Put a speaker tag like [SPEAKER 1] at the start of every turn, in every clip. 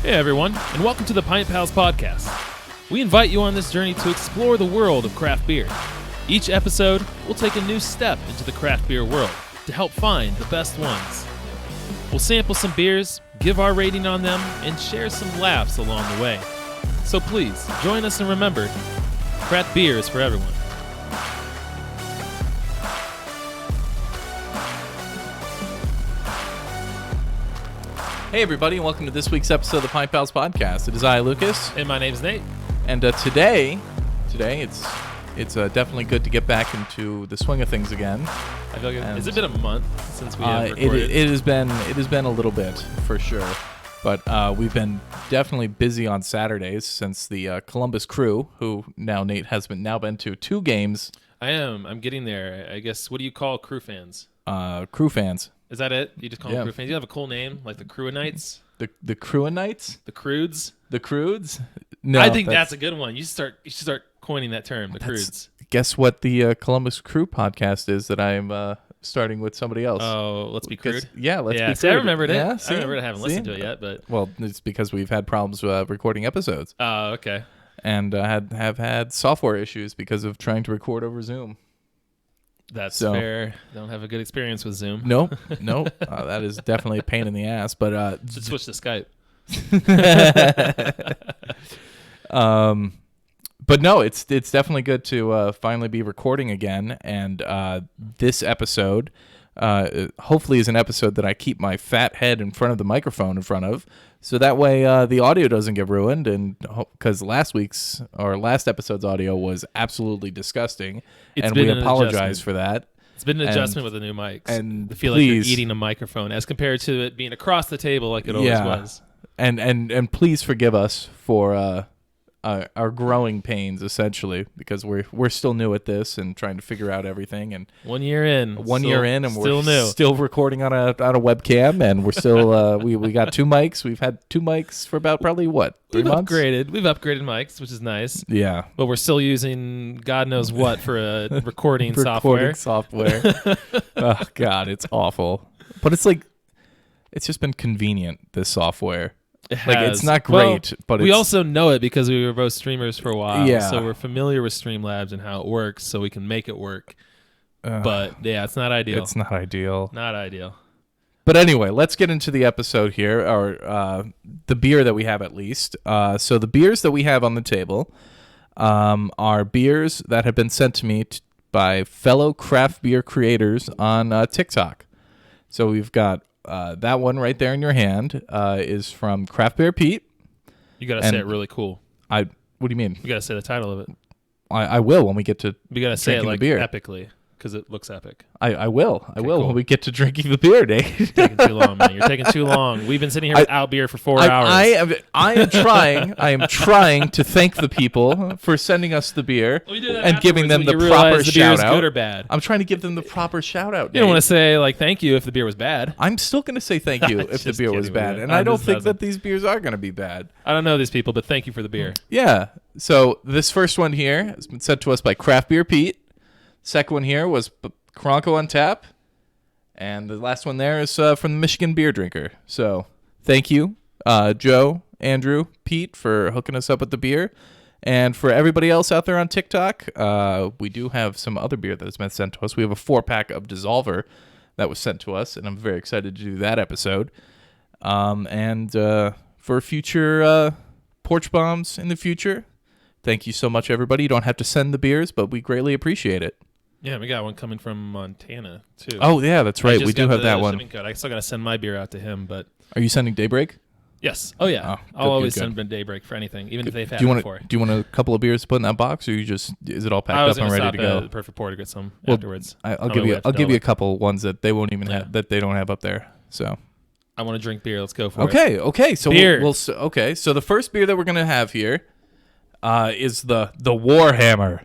[SPEAKER 1] Hey everyone, and welcome to the Pint Pals Podcast. We invite you on this journey to explore the world of craft beer. Each episode, we'll take a new step into the craft beer world to help find the best ones. We'll sample some beers, give our rating on them, and share some laughs along the way. So please, join us and remember, craft beer is for everyone.
[SPEAKER 2] Hey everybody, and welcome to this week's episode of the Pint Pals Podcast. It is I, Lucas.
[SPEAKER 1] And my name's Nate.
[SPEAKER 2] And today it's definitely good to get back into the swing of things again.
[SPEAKER 1] I feel like has it been a month since we have recorded?
[SPEAKER 2] It has been a little bit for sure, but we've been definitely busy on Saturdays since the Columbus Crew, who Nate has been to 2 games.
[SPEAKER 1] I'm getting there. I guess. What do you call crew fans?
[SPEAKER 2] Crew fans.
[SPEAKER 1] Is that it? You just call them crew fans? You have a cool name, like the Crewanites?
[SPEAKER 2] The Crewanites?
[SPEAKER 1] The Crudes?
[SPEAKER 2] The Crudes? No,
[SPEAKER 1] I think that's a good one. You should start coining that term, the Crudes.
[SPEAKER 2] Guess what the Columbus Crew podcast is that I'm starting with somebody else.
[SPEAKER 1] Oh, Let's Be Crude?
[SPEAKER 2] Yeah, Let's Be Crude.
[SPEAKER 1] See, I remembered it.
[SPEAKER 2] Yeah,
[SPEAKER 1] I remembered it. I haven't listened to it yet, but...
[SPEAKER 2] Well, it's because we've had problems recording episodes.
[SPEAKER 1] Oh, okay.
[SPEAKER 2] And have had software issues because of trying to record over Zoom.
[SPEAKER 1] That's fair. Don't have a good experience with Zoom.
[SPEAKER 2] Nope. That is definitely a pain in the ass. But
[SPEAKER 1] should switch to Skype.
[SPEAKER 2] But no, it's definitely good to finally be recording again. And this episode, hopefully, is an episode that I keep my fat head in front of the microphone in front of, so that way the audio doesn't get ruined. And because last episode's audio was absolutely disgusting, and we apologize for that.
[SPEAKER 1] It's been an adjustment with the new mics.
[SPEAKER 2] And
[SPEAKER 1] I feel like you're eating a microphone as compared to it being across the table like it always was.
[SPEAKER 2] And please forgive us for our growing pains, essentially, because we're still new at this and trying to figure out everything. And
[SPEAKER 1] 1 year in,
[SPEAKER 2] and
[SPEAKER 1] still
[SPEAKER 2] we're still recording on a webcam, and we're still we got 2 mics. We've had 2 mics for about probably 3 months.
[SPEAKER 1] We've upgraded mics, which is nice.
[SPEAKER 2] Yeah,
[SPEAKER 1] but we're still using God knows what for a recording software.
[SPEAKER 2] Oh God, it's awful. But it's just been convenient, this software. It's not great, but
[SPEAKER 1] we also know it because we were both streamers for a while.
[SPEAKER 2] Yeah.
[SPEAKER 1] So we're familiar with Streamlabs and how it works, so we can make it work. But yeah, it's not ideal.
[SPEAKER 2] It's not ideal.
[SPEAKER 1] Not ideal.
[SPEAKER 2] But anyway, let's get into the episode here, or the beer that we have at least. So the beers that we have on the table are beers that have been sent to me by fellow craft beer creators on TikTok. So we've got that one right there in your hand is from CraftbeerPete.
[SPEAKER 1] You gotta say it really cool.
[SPEAKER 2] What do you mean?
[SPEAKER 1] You gotta say the title of it.
[SPEAKER 2] I will when we get to.
[SPEAKER 1] You gotta say it like
[SPEAKER 2] beer.
[SPEAKER 1] epically because it looks epic.
[SPEAKER 2] I will.
[SPEAKER 1] Okay,
[SPEAKER 2] I will
[SPEAKER 1] cool.
[SPEAKER 2] when we get to drinking the beer, Dave.
[SPEAKER 1] You're taking too long, man. You're taking too long. We've been sitting here without beer for 4 hours.
[SPEAKER 2] I am trying to thank the people for sending us the beer and giving them the proper shout out.
[SPEAKER 1] Good or bad.
[SPEAKER 2] I'm trying to give them the proper shout out.
[SPEAKER 1] You don't want to say like thank you if the beer was bad.
[SPEAKER 2] I'm still going to say thank you if the beer was bad, and I don't think that these beers are going to be bad.
[SPEAKER 1] I don't know these people, but thank you for the beer.
[SPEAKER 2] Yeah. So this first one here has been sent to us by CraftbeerPete. Second one here was carrancoontap, and the last one there is from the michiganbeerdrinker. So thank you, Joe, Andrew, Pete, for hooking us up with the beer. And for everybody else out there on TikTok, we do have some other beer that has been sent to us. We have a 4-pack of Dissolver that was sent to us, and I'm very excited to do that episode. And for future porch bombs in the future, thank you so much, everybody. You don't have to send the beers, but we greatly appreciate it.
[SPEAKER 1] Yeah, we got one coming from Montana, too.
[SPEAKER 2] Oh, yeah, that's right. We do have that one.
[SPEAKER 1] Code. I still got to send my beer out to him, but...
[SPEAKER 2] Are you sending Daybreak?
[SPEAKER 1] Yes. Oh, yeah. I'll always send Daybreak for anything, even if they've had it before.
[SPEAKER 2] Do you want a couple of beers to put in that box, or is it all packed up and ready to go?
[SPEAKER 1] The Perfect Pour to get some afterwards.
[SPEAKER 2] I'll give you a couple ones that they won't even have, that they don't have up there. So
[SPEAKER 1] I want to drink beer. Let's go for it.
[SPEAKER 2] Okay. So
[SPEAKER 1] beer.
[SPEAKER 2] So the first beer that we're gonna have here is the Warhammer.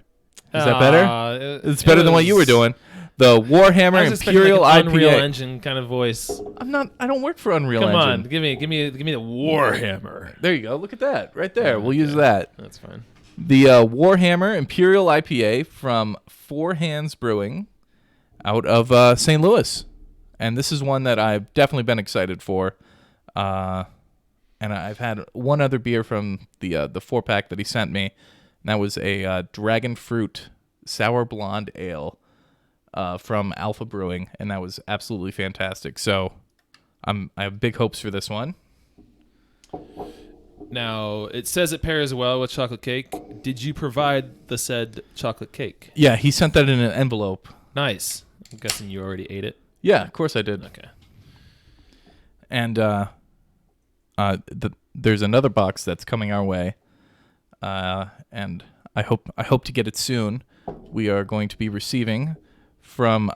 [SPEAKER 2] Is that better? It's better than what you were doing. The Warhammer Imperial
[SPEAKER 1] like an
[SPEAKER 2] IPA.
[SPEAKER 1] Unreal Engine kind of voice.
[SPEAKER 2] I don't work for Unreal Engine.
[SPEAKER 1] Come on, give me the Warhammer.
[SPEAKER 2] There you go. Look at that right there. We'll use that.
[SPEAKER 1] That's fine.
[SPEAKER 2] The Warhammer Imperial IPA from Four Hands Brewing, out of St. Louis, and this is one that I've definitely been excited for. and I've had one other beer from the 4-pack that he sent me, and that was a Dragon Fruit Sour Blonde Ale from Alpha Brewing, and that was absolutely fantastic. So I have big hopes for this one.
[SPEAKER 1] Now, it says it pairs well with chocolate cake. Did you provide the said chocolate cake?
[SPEAKER 2] Yeah, he sent that in an envelope.
[SPEAKER 1] Nice. I'm guessing you already ate it.
[SPEAKER 2] Yeah, of course I did.
[SPEAKER 1] Okay.
[SPEAKER 2] And there's another box that's coming our way, and I hope to get it soon. We are going to be receiving from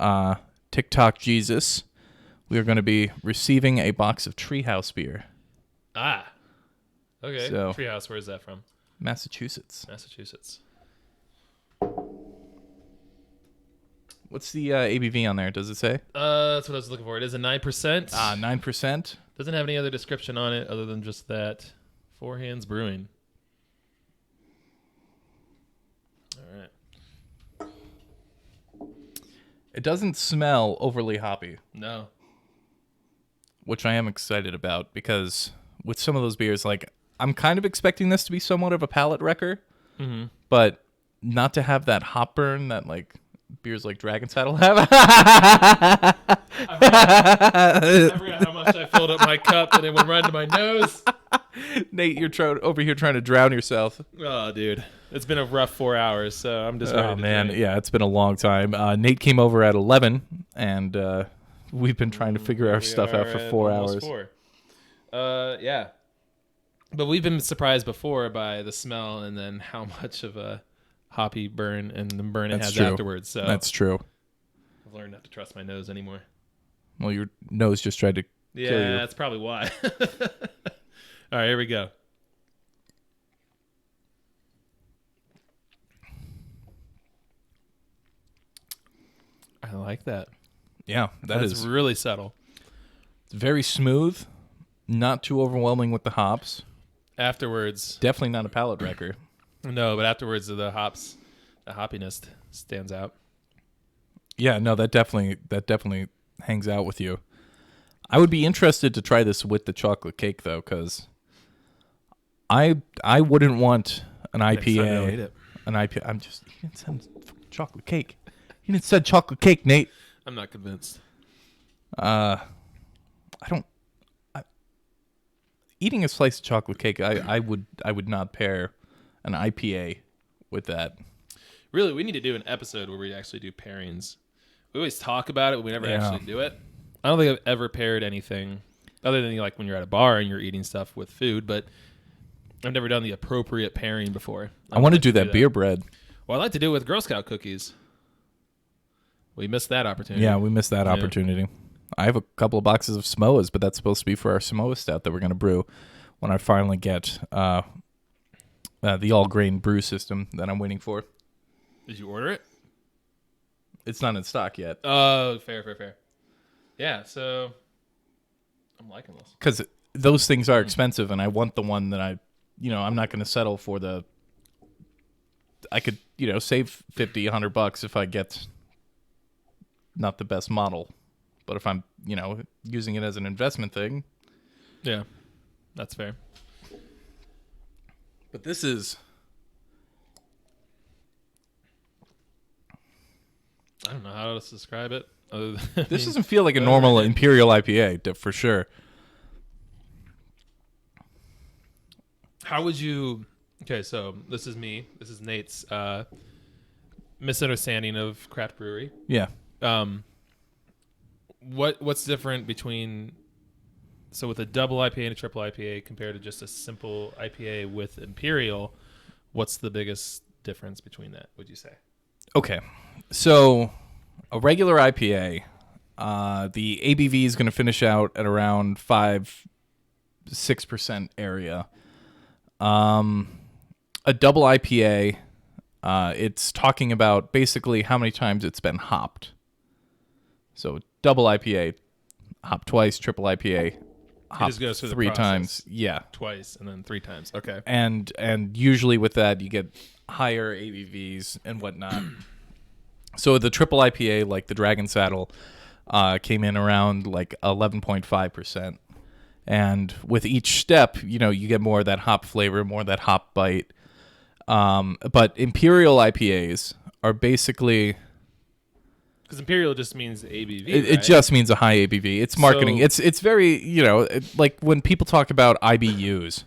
[SPEAKER 2] Tik Tok Jesus. We are going to be receiving a box of Treehouse beer.
[SPEAKER 1] Ah. Okay.
[SPEAKER 2] So,
[SPEAKER 1] Treehouse, where is that from?
[SPEAKER 2] Massachusetts.
[SPEAKER 1] Massachusetts.
[SPEAKER 2] What's the ABV on there? Does it say?
[SPEAKER 1] That's what I was looking for. It is a 9%.
[SPEAKER 2] 9%.
[SPEAKER 1] Doesn't have any other description on it other than just that. Four Hands Brewing. All right.
[SPEAKER 2] It doesn't smell overly hoppy,
[SPEAKER 1] No.
[SPEAKER 2] which I am excited about because with some of those beers, like I'm kind of expecting this to be somewhat of a palate wrecker, but not to have that hop burn that like beers like Dragon Saddle have.
[SPEAKER 1] I forgot how much I filled up my cup and it went right into my nose.
[SPEAKER 2] Nate, you're over here trying to drown yourself.
[SPEAKER 1] Oh, dude. It's been a rough 4 hours, so I'm just ready
[SPEAKER 2] Oh,
[SPEAKER 1] to
[SPEAKER 2] man.
[SPEAKER 1] drink.
[SPEAKER 2] Yeah, it's been a long time. Nate came over at 11, and we've been trying to figure our stuff out for 4 hours.
[SPEAKER 1] 4. Yeah. But we've been surprised before by the smell and then how much of a hoppy burn and the burn it
[SPEAKER 2] That's
[SPEAKER 1] has
[SPEAKER 2] true.
[SPEAKER 1] afterwards. So
[SPEAKER 2] That's true.
[SPEAKER 1] I've learned not to trust my nose anymore.
[SPEAKER 2] Well, your nose just tried to kill you.
[SPEAKER 1] Yeah, that's probably why. All right, here we go. I like that.
[SPEAKER 2] Yeah,
[SPEAKER 1] That's
[SPEAKER 2] is
[SPEAKER 1] really subtle.
[SPEAKER 2] it's very smooth, not too overwhelming with the hops.
[SPEAKER 1] Afterwards,
[SPEAKER 2] Definitely not a palate wrecker.
[SPEAKER 1] no, but afterwards the hoppiness stands out.
[SPEAKER 2] Yeah, no, that definitely hangs out with you. I would be interested to try this with the chocolate cake though, because I wouldn't want an IPA. An IPA. You didn't send chocolate cake. You didn't send chocolate cake, Nate.
[SPEAKER 1] I'm not convinced.
[SPEAKER 2] Eating a slice of chocolate cake, I would not pair an IPA with that.
[SPEAKER 1] Really, we need to do an episode where we actually do pairings. We always talk about it, but we never actually do it. I don't think I've ever paired anything other than like when you're at a bar and you're eating stuff with food, but I've never done the appropriate pairing before.
[SPEAKER 2] I want to do that beer bread.
[SPEAKER 1] Well, I'd like to do it with Girl Scout cookies. We missed that opportunity.
[SPEAKER 2] Yeah, we missed that opportunity. I have a couple of boxes of Samoas, but that's supposed to be for our Samoa stout that we're going to brew when I finally get the all-grain brew system that I'm waiting for.
[SPEAKER 1] Did you order it?
[SPEAKER 2] It's not in stock yet.
[SPEAKER 1] Oh, fair. Yeah, so I'm liking this.
[SPEAKER 2] Because those things are expensive, and I want the one that I'm not going to settle for I could, save $50, $100 if I get not the best model. But if I'm, using it as an investment thing.
[SPEAKER 1] Yeah, that's fair.
[SPEAKER 2] But this is...
[SPEAKER 1] I don't know how else to describe it.
[SPEAKER 2] This doesn't feel like a normal Imperial IPA, for sure.
[SPEAKER 1] How would you... Okay, so this is me. This is Nate's misunderstanding of craft brewery.
[SPEAKER 2] Yeah.
[SPEAKER 1] What's different between... So with a double IPA and a triple IPA compared to just a simple IPA with Imperial, what's the biggest difference between that, would you say?
[SPEAKER 2] Okay. So a regular IPA, the ABV is going to finish out at around 5-6% area. A double IPA, it's talking about basically how many times it's been hopped. So double IPA, hop twice, triple IPA, hop
[SPEAKER 1] just goes through the
[SPEAKER 2] 3
[SPEAKER 1] process.
[SPEAKER 2] times. Yeah.
[SPEAKER 1] Twice and then 3 times. Okay.
[SPEAKER 2] And usually with that you get higher ABVs and whatnot. So the triple IPA, like the Dragon Saddle, came in around like 11.5%. And with each step, you know, you get more of that hop flavor, more of that hop bite. But Imperial IPAs are basically...
[SPEAKER 1] Because Imperial just means ABV,
[SPEAKER 2] It just means a high ABV. It's marketing. It's very, you know, like when people talk about IBUs.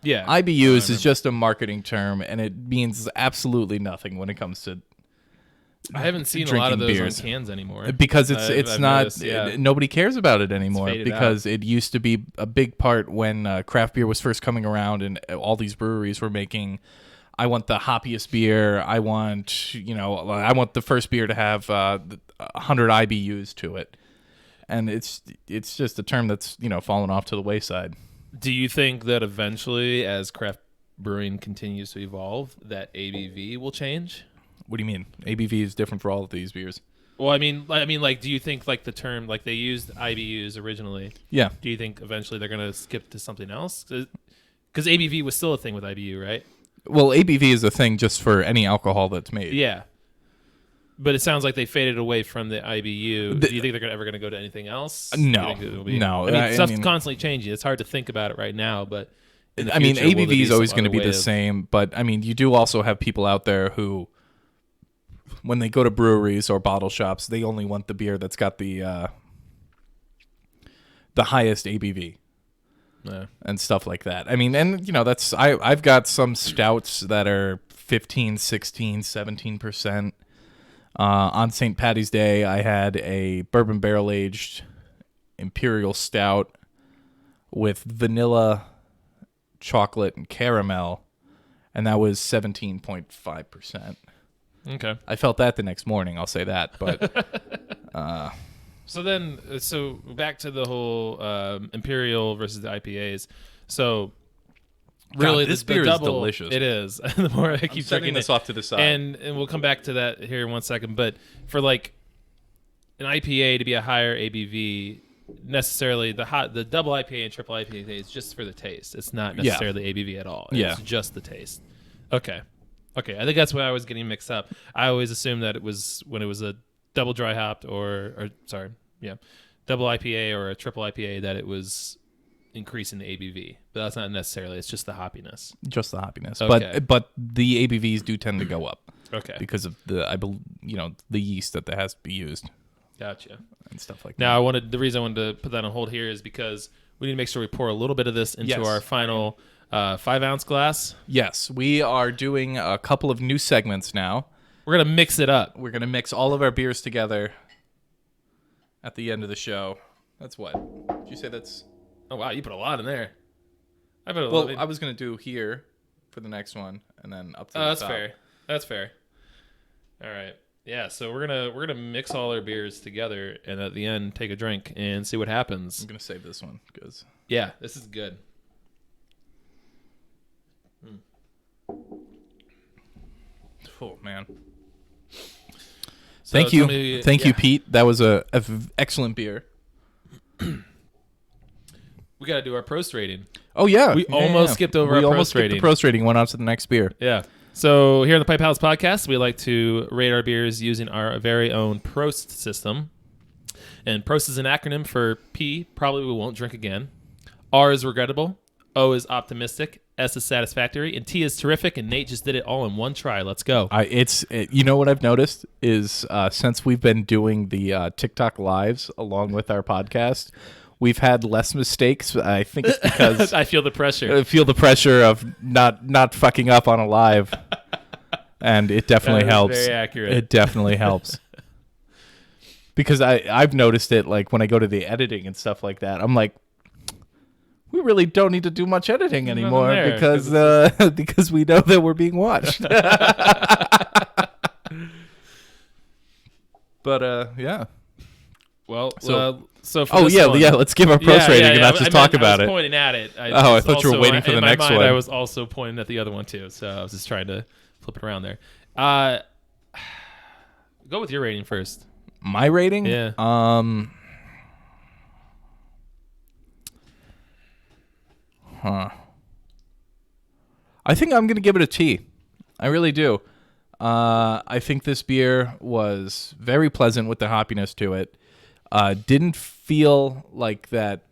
[SPEAKER 1] Yeah.
[SPEAKER 2] IBUs is just a marketing term, and it means absolutely nothing when it comes to
[SPEAKER 1] I haven't seen a lot of those on cans anymore.
[SPEAKER 2] Because it's
[SPEAKER 1] I've
[SPEAKER 2] not,
[SPEAKER 1] noticed,
[SPEAKER 2] nobody cares about it anymore because
[SPEAKER 1] out.
[SPEAKER 2] it used to be a big part when craft beer was first coming around and all these breweries were making, I want the hoppiest beer. I want the first beer to have 100 IBUs to it. And it's just a term that's, you know, fallen off to the wayside.
[SPEAKER 1] Do you think that eventually, as craft brewing continues to evolve, that ABV will change?
[SPEAKER 2] What do you mean? ABV is different for all of these beers.
[SPEAKER 1] Well, I mean, like, do you think like the term, like they used IBUs originally?
[SPEAKER 2] Yeah.
[SPEAKER 1] Do you think eventually they're gonna skip to something else? Because ABV was still a thing with IBU, right?
[SPEAKER 2] Well, ABV is a thing just for any alcohol that's made.
[SPEAKER 1] Yeah. But it sounds like they faded away from the IBU. Do you think they're ever going to go to anything else?
[SPEAKER 2] No. No.
[SPEAKER 1] I mean, stuff's constantly changing. It's hard to think about it right now, but in the
[SPEAKER 2] I mean,
[SPEAKER 1] future,
[SPEAKER 2] ABV is always going to be the
[SPEAKER 1] of...
[SPEAKER 2] same. But I mean, you do also have people out there who, when they go to breweries or bottle shops, they only want the beer that's got the highest ABV.
[SPEAKER 1] Yeah.
[SPEAKER 2] And stuff like that. I mean, and you know, that's I've got some stouts that are 15, 16, 17%. On St. Paddy's Day, I had a bourbon barrel aged imperial stout with vanilla, chocolate, and caramel, and that was 17.5%.
[SPEAKER 1] Okay.
[SPEAKER 2] I felt that the next morning, I'll say that, but
[SPEAKER 1] So back to the whole Imperial versus the IPAs. So really,
[SPEAKER 2] God, this beer is delicious.
[SPEAKER 1] It is. The more I keep
[SPEAKER 2] setting this off to the side,
[SPEAKER 1] and we'll come back to that here in 1 second. But for like an IPA to be a higher ABV, necessarily the double IPA and triple IPA is just for the taste. It's not necessarily ABV at all. It's just the taste. Okay. I think that's why I was getting mixed up. I always assumed that it was when it was a double dry hopped double IPA or a triple IPA that it was increasing the ABV, but that's not necessarily. It's just the hoppiness.
[SPEAKER 2] Just the hoppiness,
[SPEAKER 1] okay.
[SPEAKER 2] but the ABVs do tend to go up.
[SPEAKER 1] Okay,
[SPEAKER 2] because of the yeast that has to be used.
[SPEAKER 1] Gotcha.
[SPEAKER 2] And stuff like
[SPEAKER 1] now,
[SPEAKER 2] that.
[SPEAKER 1] the reason I wanted to put that on hold here is because we need to make sure we pour a little bit of this into our final 5-ounce glass.
[SPEAKER 2] Yes, we are doing a couple of new segments now.
[SPEAKER 1] We're gonna mix it up.
[SPEAKER 2] We're gonna mix all of our beers together at the end of the show. That's what? Did you say that's?
[SPEAKER 1] Oh wow, you put a lot in there.
[SPEAKER 2] I was gonna do here for the next one, and then up to the
[SPEAKER 1] that's
[SPEAKER 2] top.
[SPEAKER 1] fair. That's fair. All right. Yeah, so we're gonna mix all our beers together, and at the end take a drink and see what happens.
[SPEAKER 2] I'm gonna save this one because
[SPEAKER 1] this is good.
[SPEAKER 2] Oh man.
[SPEAKER 1] So
[SPEAKER 2] Thank you, Pete. That was a excellent beer.
[SPEAKER 1] We got to do our Prost rating.
[SPEAKER 2] Oh, yeah.
[SPEAKER 1] We almost skipped over our Prost rating. We almost skipped
[SPEAKER 2] the Prost rating, went on to the next beer.
[SPEAKER 1] Yeah. So here on the Pint Pals Podcast, we like to rate our beers using our very own Prost system. And Prost is an acronym for P, probably we won't drink again. R is regrettable. O is optimistic. S is satisfactory. And T is terrific. And Nate just did it all in one try. Let's go.
[SPEAKER 2] You know what I've noticed is since we've been doing the TikTok lives along with our podcast, we've had less mistakes. I think it's because
[SPEAKER 1] I feel the pressure.
[SPEAKER 2] I feel the pressure of not fucking up on a live, and it definitely helps.
[SPEAKER 1] Very accurate.
[SPEAKER 2] It definitely helps because I've noticed it like when I go to the editing and stuff like that. I'm like, we really don't need to do much editing anymore because we know that we're being watched. But yeah.
[SPEAKER 1] Well,
[SPEAKER 2] let's give our Prost rating and not just talk about it.
[SPEAKER 1] I was pointing at it.
[SPEAKER 2] I thought you were waiting for the next one.
[SPEAKER 1] I was also pointing at the other one too, so I was just trying to flip it around there. Go with your rating first.
[SPEAKER 2] My rating?
[SPEAKER 1] Yeah.
[SPEAKER 2] I think I'm going to give it a T. I really do. I think this beer was very pleasant with the hoppiness to it. Didn't feel like that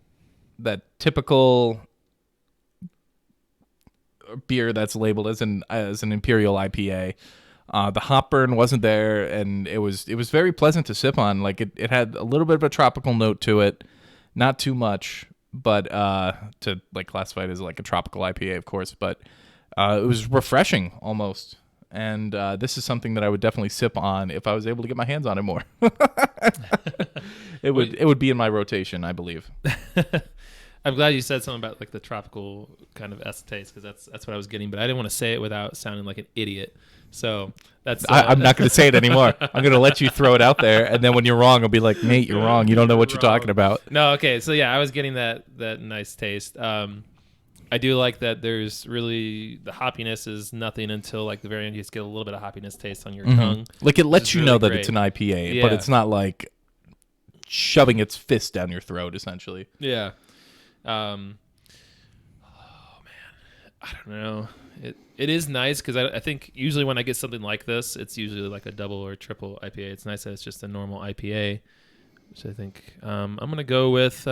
[SPEAKER 2] typical beer that's labeled as an imperial IPA. The hop burn wasn't there, and it was very pleasant to sip on. Like it had a little bit of a tropical note to it, not too much, but to like classify it as like a tropical IPA, of course. But it was refreshing almost, and this is something that I would definitely sip on if I was able to get my hands on it more. It would be in my rotation, I believe.
[SPEAKER 1] I'm glad you said something about like the tropical kind of taste, because that's what I was getting, but I didn't want to say it without sounding like an idiot. So that's
[SPEAKER 2] I'm not going to say it anymore. I'm going to let you throw it out there, and then when you're wrong, I'll be like, Nate, you're wrong. You don't know what you're talking about.
[SPEAKER 1] No, okay. So yeah, I was getting that nice taste. I do like that there's really the hoppiness is nothing until like the very end. You just get a little bit of hoppiness taste on your tongue.
[SPEAKER 2] Like it lets you
[SPEAKER 1] really
[SPEAKER 2] know that
[SPEAKER 1] great.
[SPEAKER 2] it's an IPA,
[SPEAKER 1] Yeah.
[SPEAKER 2] but it's not like shoving its fist down your throat, essentially.
[SPEAKER 1] Yeah. Oh man, I don't know. It is nice because I think usually when I get something like this, it's usually like a double or triple IPA. It's nice that it's just a normal IPA, which I think I'm gonna go with.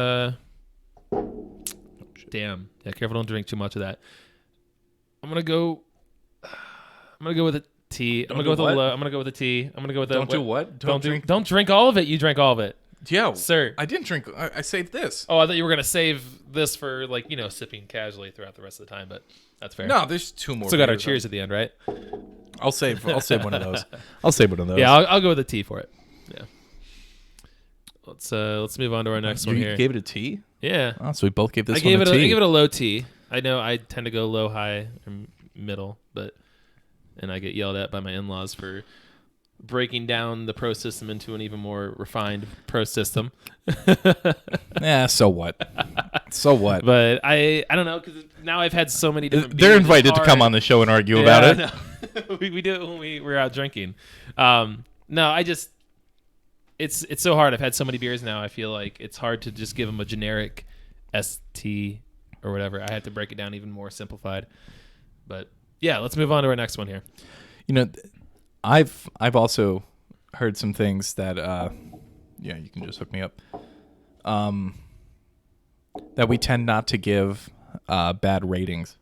[SPEAKER 1] Damn, yeah, careful, don't drink too much of that. I'm gonna go with a T. I'm gonna go with a low. I'm gonna go with a T. I'm gonna go with a.
[SPEAKER 2] Don't do what?
[SPEAKER 1] Don't drink all of it. You drank all of it.
[SPEAKER 2] Yeah,
[SPEAKER 1] sir.
[SPEAKER 2] I didn't drink. I saved this.
[SPEAKER 1] Oh, I thought you were gonna save this for like sipping casually throughout the rest of the time, but that's fair.
[SPEAKER 2] No, there's two more.
[SPEAKER 1] Still got our cheers at the end, right?
[SPEAKER 2] I'll save one of those. I'll save one of those.
[SPEAKER 1] Yeah, I'll go with a T for it. Yeah. Let's move on to our next one here.
[SPEAKER 2] You gave it a T?
[SPEAKER 1] Yeah.
[SPEAKER 2] Oh, so we both gave this
[SPEAKER 1] I gave
[SPEAKER 2] one
[SPEAKER 1] it
[SPEAKER 2] a T.
[SPEAKER 1] I gave it a low T. I know I tend to go low, high, or middle, and I get yelled at by my in-laws for breaking down the pro system into an even more refined pro system.
[SPEAKER 2] Yeah, so what? So what?
[SPEAKER 1] But I don't know, because now I've had so many different
[SPEAKER 2] They're
[SPEAKER 1] beers,
[SPEAKER 2] invited to come on the show and argue about it.
[SPEAKER 1] No. we do it when we're out drinking. No, I just it's so hard. I've had so many beers now. I feel like it's hard to just give them a generic ST or whatever. I had to break it down even more simplified. But yeah, let's move on to our next one here.
[SPEAKER 2] I've also heard some things that yeah, you can just hook me up. That we tend not to give bad ratings.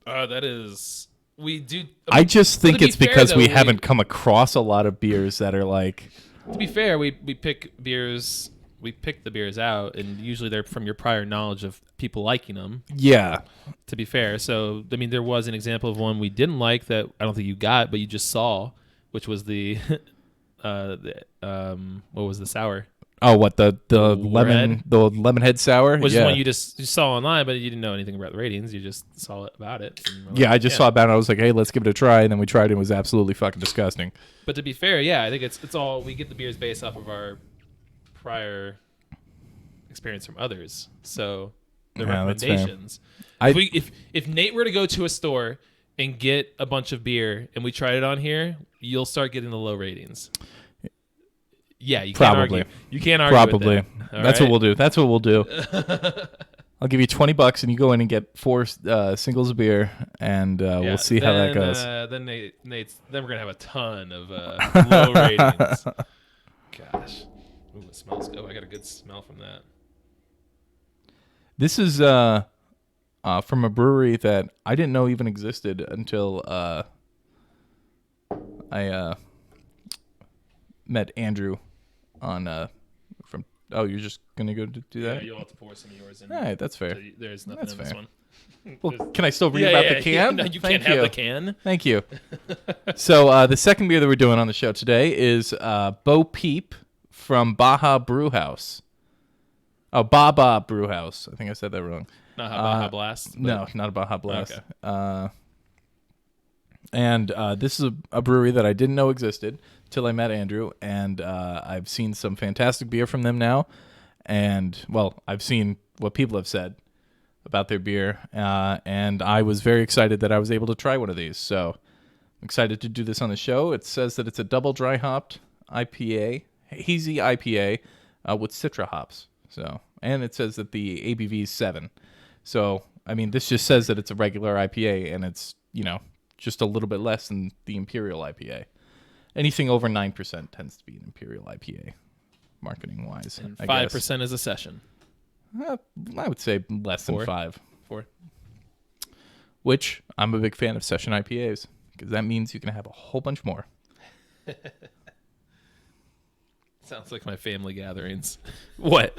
[SPEAKER 1] That is we do.
[SPEAKER 2] I just think it's because
[SPEAKER 1] fair,
[SPEAKER 2] we haven't come across a lot of beers that are like.
[SPEAKER 1] To be fair, we pick beers. We pick the beers out, and usually they're from your prior knowledge of people liking them.
[SPEAKER 2] Yeah.
[SPEAKER 1] To be fair, so I mean, there was an example of one we didn't like that I don't think you got, but you just saw, which was the what was the sour?
[SPEAKER 2] Oh, what the lemon head sour?
[SPEAKER 1] Which is one you saw online, but you didn't know anything about the ratings. You just saw it about it.
[SPEAKER 2] Yeah, I just saw about it. I was like, hey, let's give it a try, and then we tried it. It was absolutely fucking disgusting.
[SPEAKER 1] But to be fair, yeah, I think it's all we get the beers based off of our prior experience from others. So the recommendations. If Nate were to go to a store and get a bunch of beer and we tried it on here, you'll start getting the low ratings. Yeah, you can't argue. You can't argue.
[SPEAKER 2] Probably.
[SPEAKER 1] With that.
[SPEAKER 2] That's what we'll do. That's what we'll do. I'll give you $20 and you go in and get 4 singles of beer, and we'll see how that goes.
[SPEAKER 1] Then we're gonna have a ton of low ratings. Gosh, ooh, it smells good. I got a good smell from that.
[SPEAKER 2] This is from a brewery that I didn't know even existed until I met Andrew on from. Oh, you're just gonna go do that?
[SPEAKER 1] Yeah, you'll have to pour some of yours in.
[SPEAKER 2] All right, that's fair.
[SPEAKER 1] So there's nothing in this one.
[SPEAKER 2] Well, can I still read about the can?
[SPEAKER 1] No, you can't have the can.
[SPEAKER 2] Thank you. So the second beer that we're doing on the show today is Bo Peep from Baja Brew House. Oh, Baba Brew House. I think I said that wrong.
[SPEAKER 1] Not a Baja Blast.
[SPEAKER 2] No, not a Baja Blast.
[SPEAKER 1] Okay.
[SPEAKER 2] And this is a brewery that I didn't know existed till I met Andrew, and I've seen some fantastic beer from them now. And, well, I've seen what people have said about their beer, and I was very excited that I was able to try one of these. So I'm excited to do this on the show. It says that it's a double dry hopped IPA, hazy IPA with Citra hops. So, and it says that the ABV is 7. So, I mean, this just says that it's a regular IPA, and it's, just a little bit less than the Imperial IPA. Anything over 9% tends to be an Imperial IPA, marketing-wise.
[SPEAKER 1] And 5% is a session.
[SPEAKER 2] I would say less than 5.
[SPEAKER 1] 4.
[SPEAKER 2] Which I'm a big fan of session IPAs because that means you can have a whole bunch more.
[SPEAKER 1] Sounds like my family gatherings.
[SPEAKER 2] What?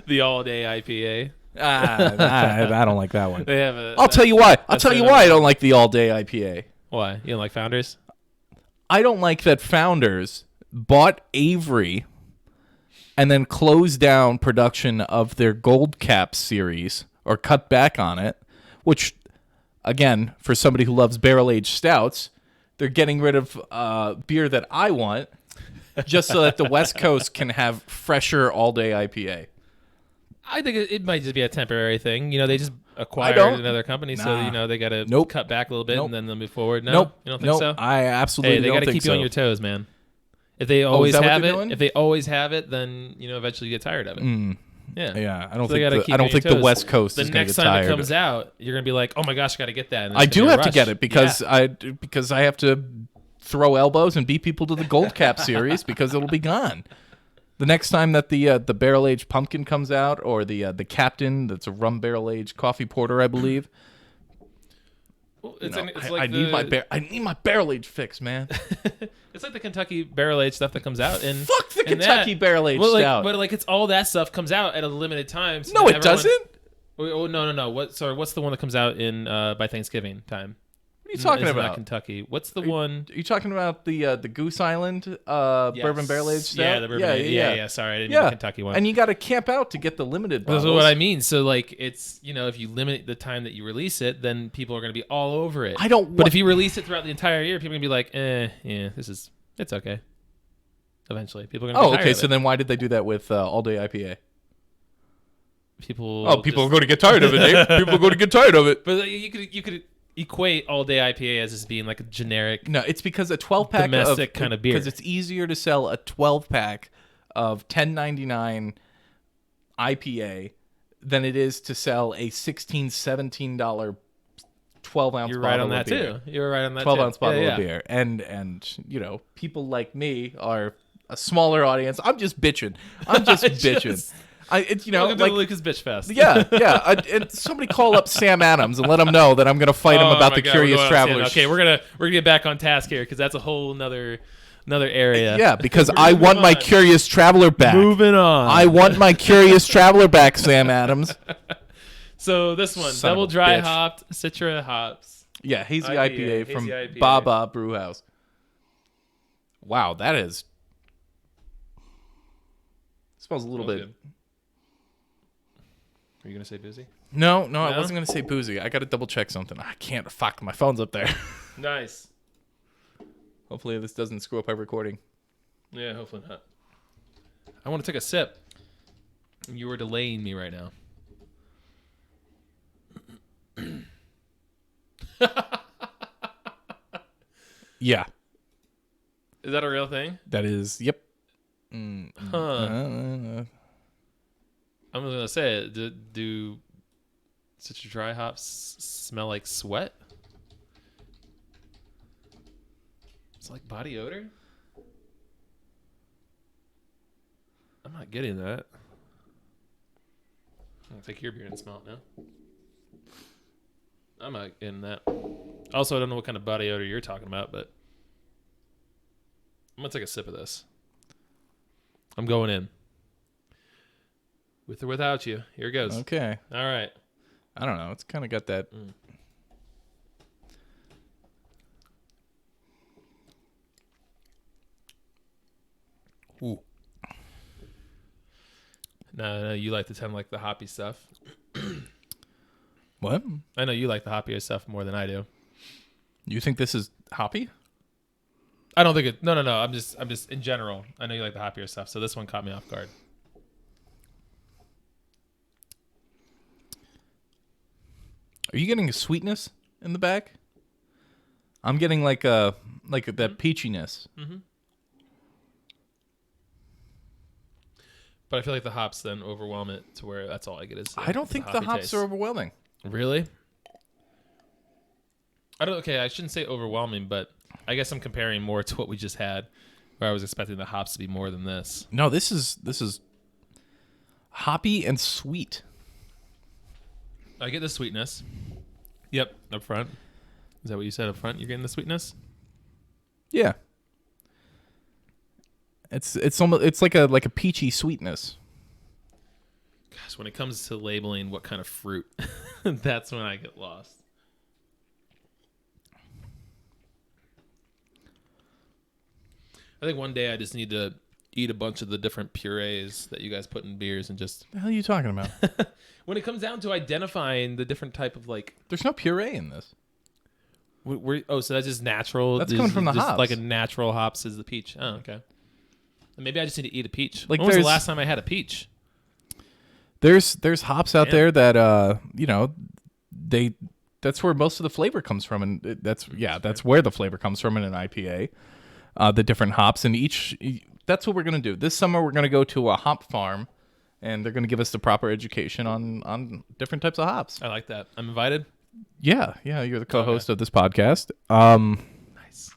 [SPEAKER 1] The all-day IPA.
[SPEAKER 2] I don't like that one.
[SPEAKER 1] They have
[SPEAKER 2] I'll tell you why. I'll tell you why I don't like the all-day IPA.
[SPEAKER 1] Why? You don't like Founders?
[SPEAKER 2] I don't like that Founders bought Avery and then closed down production of their Gold Cap series or cut back on it, which, again, for somebody who loves barrel-aged stouts, they're getting rid of beer that I want just so that the West Coast can have fresher all-day IPA.
[SPEAKER 1] I think it might just be a temporary thing. They just acquired another company, so they got to cut back a little bit, and then they'll move forward. No, you don't think so?
[SPEAKER 2] I absolutely don't think so.
[SPEAKER 1] They got to keep you on your toes, man. If they always have it, then eventually you get tired of it.
[SPEAKER 2] Yeah. I don't think the West Coast is going to get tired.
[SPEAKER 1] The next time it comes out, you're going to be like, "Oh my gosh, I got to get that." And
[SPEAKER 2] I do have to get it because I have to throw elbows and beat people to the Gold Cap series because it'll be gone. The next time that the barrel aged pumpkin comes out, or the Captain, that's a rum barrel aged coffee porter, I believe. Well, I need my barrel aged fix, man.
[SPEAKER 1] It's like the Kentucky barrel aged stuff that comes out, and
[SPEAKER 2] fuck the Kentucky barrel aged stout.
[SPEAKER 1] But it's all that stuff comes out at a limited time. So
[SPEAKER 2] no, it doesn't.
[SPEAKER 1] Oh no. What's the one that comes out in by Thanksgiving time?
[SPEAKER 2] What are you talking about?
[SPEAKER 1] Not Kentucky. What's the one?
[SPEAKER 2] Are you talking about the Goose Island bourbon barrel aged stout?
[SPEAKER 1] Yeah, the bourbon. Yeah. Sorry, I didn't mean the Kentucky one.
[SPEAKER 2] And you got to camp out to get the limited bottles.
[SPEAKER 1] That's what I mean. So it's if you limit the time that you release it, then people are going to be all over it. But if you release it throughout the entire year, people are going to be like, it's okay. Eventually, people are going to be tired of it.
[SPEAKER 2] So then why did they do that with all day IPA?
[SPEAKER 1] People
[SPEAKER 2] are going to get tired of it, Dave. People are going to get tired of it.
[SPEAKER 1] But you could equate all day IPA as just being like a generic.
[SPEAKER 2] No, it's because a 12-pack
[SPEAKER 1] domestic kind of beer.
[SPEAKER 2] Because it's easier to sell a 12-pack of $10.99 IPA than it is to sell a $16, $17 12-ounce bottle of beer.
[SPEAKER 1] You're right on that too. You're right on that
[SPEAKER 2] 12-ounce bottle of beer. And people like me are a smaller audience. I'm just bitching.
[SPEAKER 1] Welcome to the Lucas Bitch Fest.
[SPEAKER 2] Yeah. And somebody call up Sam Adams and let him know that I'm going to fight him about the Curious Traveler.
[SPEAKER 1] Okay, we're gonna get back on task here because that's a whole another area.
[SPEAKER 2] Yeah, because I want my Curious Traveler back.
[SPEAKER 1] Moving on.
[SPEAKER 2] I want my Curious Traveler back, Sam Adams.
[SPEAKER 1] So this one, double dry hopped Citra hops.
[SPEAKER 2] Yeah, hazy IPA from Baba Brewhouse. Wow, that is. Smells a little bit. Good.
[SPEAKER 1] Are you going to say boozy?
[SPEAKER 2] No, I wasn't going to say boozy. I got to double check something. I can't. Fuck, my phone's up there.
[SPEAKER 1] Nice.
[SPEAKER 2] Hopefully this doesn't screw up our recording.
[SPEAKER 1] Yeah, hopefully not. I want to take a sip. You are delaying me right now.
[SPEAKER 2] Yeah.
[SPEAKER 1] Is that a real thing?
[SPEAKER 2] That is, yep.
[SPEAKER 1] I'm going to say it. Do such dry hops smell like sweat? It's like body odor? I'm not getting that. I'll take your beer and smell it now. I'm not getting that. Also, I don't know what kind of body odor you're talking about, but I'm going to take a sip of this. I'm going in. With or without you. Here it goes.
[SPEAKER 2] Okay.
[SPEAKER 1] All right.
[SPEAKER 2] I don't know. It's kind of got that.
[SPEAKER 1] Ooh. No, you like the hoppy stuff.
[SPEAKER 2] What?
[SPEAKER 1] I know you like the hoppier stuff more than I do.
[SPEAKER 2] You think this is hoppy?
[SPEAKER 1] I don't think it. No. I'm just in general. I know you like the hoppier stuff, so this one caught me off guard.
[SPEAKER 2] Are you getting a sweetness in the back? I'm getting like that peachiness.
[SPEAKER 1] Mm-hmm. But I feel like the hops then overwhelm it to where that's all I get is.
[SPEAKER 2] I don't think the hops are overwhelming.
[SPEAKER 1] Really? I shouldn't say overwhelming, but I guess I'm comparing more to what we just had, where I was expecting the hops to be more than this.
[SPEAKER 2] No, this is. hoppy and sweet.
[SPEAKER 1] I get the sweetness. Yep, up front. Is that what you said up front? You're getting the sweetness?
[SPEAKER 2] Yeah. It's almost it's like a peachy sweetness.
[SPEAKER 1] Gosh, when it comes to labeling what kind of fruit, that's when I get lost. I think one day I just need to eat a bunch of the different purees that you guys put in beers and just...
[SPEAKER 2] What the hell are you talking about?
[SPEAKER 1] When it comes down to identifying the different type of like...
[SPEAKER 2] There's no puree in this.
[SPEAKER 1] So that's just natural?
[SPEAKER 2] That's coming from the hops.
[SPEAKER 1] Like a natural hops is the peach. Oh, okay. Maybe I just need to eat a peach.
[SPEAKER 2] Like
[SPEAKER 1] when was the last time I had a peach?
[SPEAKER 2] There's hops out there that that's where most of the flavor comes from, and that's where the flavor comes from in an IPA. The different hops, and that's what we're gonna do this summer. We're gonna go to a hop farm, and they're gonna give us the proper education on different types of hops.
[SPEAKER 1] I like that. I'm invited.
[SPEAKER 2] Yeah, you're the co-host of this podcast.
[SPEAKER 1] Nice.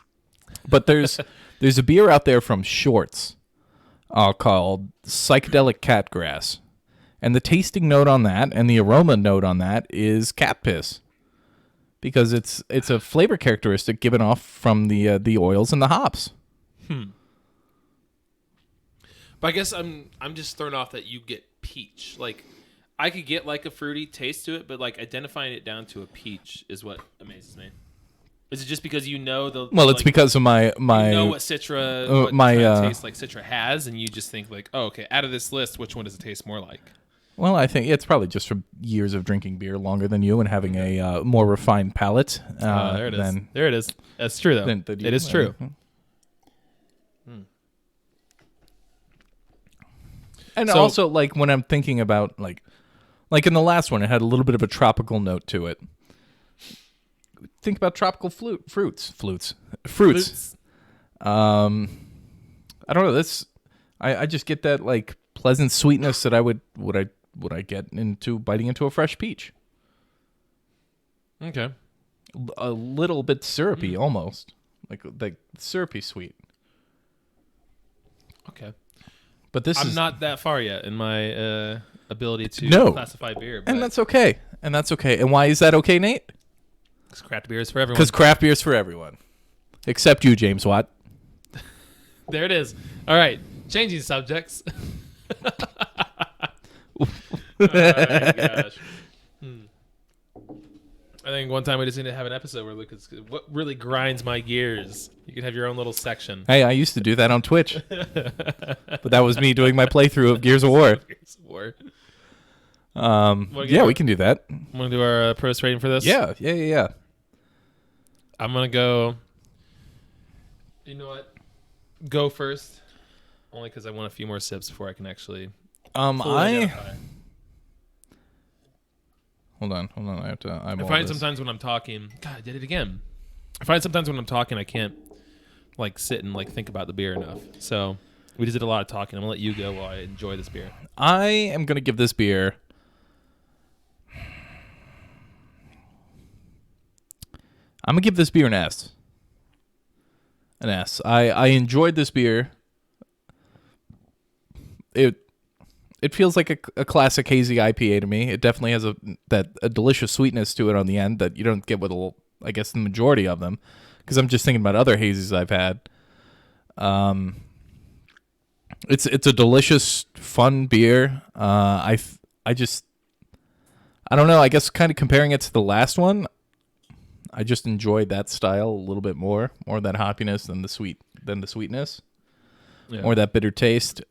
[SPEAKER 2] But there's a beer out there from Shorts called Psychedelic Catgrass. And the tasting note on that and the aroma note on that is cat piss. Because it's a flavor characteristic given off from the oils and the hops.
[SPEAKER 1] But I guess I'm just thrown off that you get peach. Like, I could get like a fruity taste to it, but like identifying it down to a peach is what amazes me. Is it just because you know the?
[SPEAKER 2] Well, it's because of my
[SPEAKER 1] you know what Citra, what kind of taste like Citra has, and you just think like, oh, okay, out of this list, which one does it taste more like?
[SPEAKER 2] Well, I think it's probably just from years of drinking beer longer than you and having a more refined palate.
[SPEAKER 1] There it is. There it is. That's true, though. It is true.
[SPEAKER 2] And also, like, when I'm thinking about, like in the last one, it had a little bit of a tropical note to it. Think about tropical fruits. I don't know. I just get that, like, pleasant sweetness that I would I get into biting into a fresh peach.
[SPEAKER 1] Okay.
[SPEAKER 2] A little bit syrupy, almost like syrupy sweet.
[SPEAKER 1] Okay.
[SPEAKER 2] But
[SPEAKER 1] I'm not that far yet in my ability to classify beer.
[SPEAKER 2] And that's okay. And why is that okay, Nate?
[SPEAKER 1] Because craft beer is for everyone.
[SPEAKER 2] Because craft beer is for everyone. Except you, James Watt.
[SPEAKER 1] There it is. All right. Changing subjects. Oh my gosh. I think one time we just need to have an episode where what really grinds my gears. You could have your own little section.
[SPEAKER 2] Hey, I used to do that on Twitch. But that was me doing my playthrough of Gears of War.
[SPEAKER 1] Gears of War.
[SPEAKER 2] We can do that.
[SPEAKER 1] Want to do our pros rating for this?
[SPEAKER 2] Yeah.
[SPEAKER 1] I'm going to go... You know what? Go first. Only because I want a few more sips before I can actually... identify.
[SPEAKER 2] Hold on. I have to eyeball
[SPEAKER 1] I find
[SPEAKER 2] this.
[SPEAKER 1] sometimes when I'm talking... God, I did it again. I find sometimes when I'm talking, I can't like sit and like think about the beer enough. So we just did a lot of talking. I'm going to let you go while I enjoy this beer.
[SPEAKER 2] I am going to give this beer... I'm going to give this beer an S. An S. I enjoyed this beer. It feels like a classic hazy IPA to me. It definitely has a delicious sweetness to it on the end that you don't get with I guess the majority of them, because I'm just thinking about other hazies I've had. It's a delicious, fun beer. I don't know. I guess kind of comparing it to the last one, I just enjoyed that style a little bit more that hoppiness than the sweetness, or that bitter taste.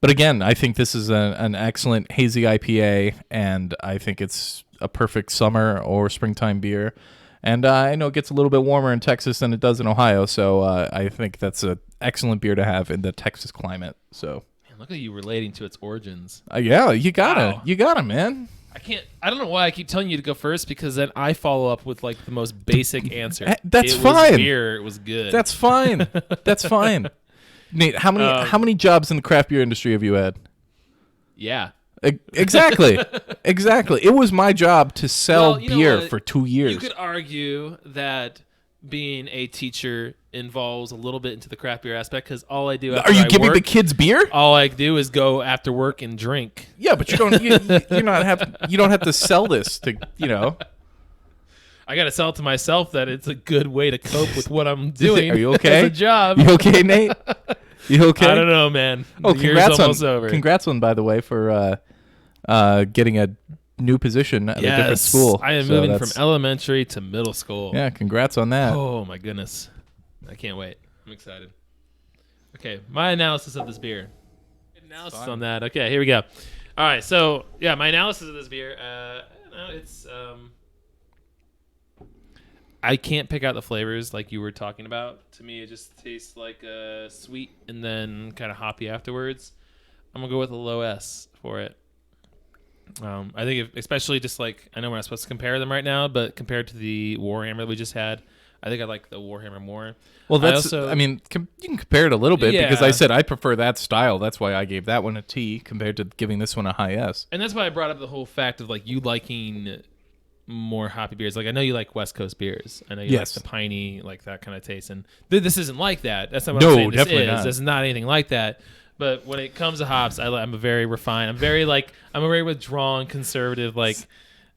[SPEAKER 2] But again, I think this is an excellent hazy IPA, and I think it's a perfect summer or springtime beer. And I know it gets a little bit warmer in Texas than it does in Ohio, so I think that's an excellent beer to have in the Texas climate. So,
[SPEAKER 1] man, look at you relating to its origins.
[SPEAKER 2] Yeah, you gotta, man.
[SPEAKER 1] I don't know why I keep telling you to go first, because then I follow up with like the most basic answer.
[SPEAKER 2] That's fine.
[SPEAKER 1] Was beer, it was good.
[SPEAKER 2] That's fine. That's fine. Nate, how many jobs in the craft beer industry have you had?
[SPEAKER 1] Yeah.
[SPEAKER 2] Exactly. Exactly. It was my job to sell beer for 2 years.
[SPEAKER 1] You could argue that being a teacher involves a little bit into the craft beer aspect because all I do
[SPEAKER 2] Are you giving the kids beer?
[SPEAKER 1] All I do is go after work and drink.
[SPEAKER 2] Yeah, but you don't. You don't have to sell this to.
[SPEAKER 1] I gotta sell it to myself that it's a good way to cope with what I'm doing.
[SPEAKER 2] Are you okay?
[SPEAKER 1] As a job.
[SPEAKER 2] You okay, Nate? You okay?
[SPEAKER 1] I don't know, man.
[SPEAKER 2] Oh,
[SPEAKER 1] the year's almost over.
[SPEAKER 2] Congrats on, by the way, for getting a new position at a different school.
[SPEAKER 1] I am moving from elementary to middle school.
[SPEAKER 2] Yeah, congrats on that.
[SPEAKER 1] Oh my goodness, I can't wait. I'm excited. Okay, my analysis of this beer. Analysis on that. Okay, here we go. All right, so yeah, my analysis of this beer. It's I can't pick out the flavors like you were talking about. To me, it just tastes like sweet and then kind of hoppy afterwards. I'm gonna go with a low S for it. I think especially just like, I know we're not supposed to compare them right now, but compared to the Warhammer that we just had, I think I like the Warhammer more.
[SPEAKER 2] Well, you can compare it a little bit because I said I prefer that style. That's why I gave that one a T compared to giving this one a high S.
[SPEAKER 1] And that's why I brought up the whole fact of like you liking more hoppy beers. Like I know you like West Coast beers. I know you like the piney, like that kind of taste. And this isn't like that. That's not what I'm saying.
[SPEAKER 2] Definitely not.
[SPEAKER 1] This is not anything like that. But when it comes to hops, I'm a very refined. I'm a very withdrawn, conservative. Like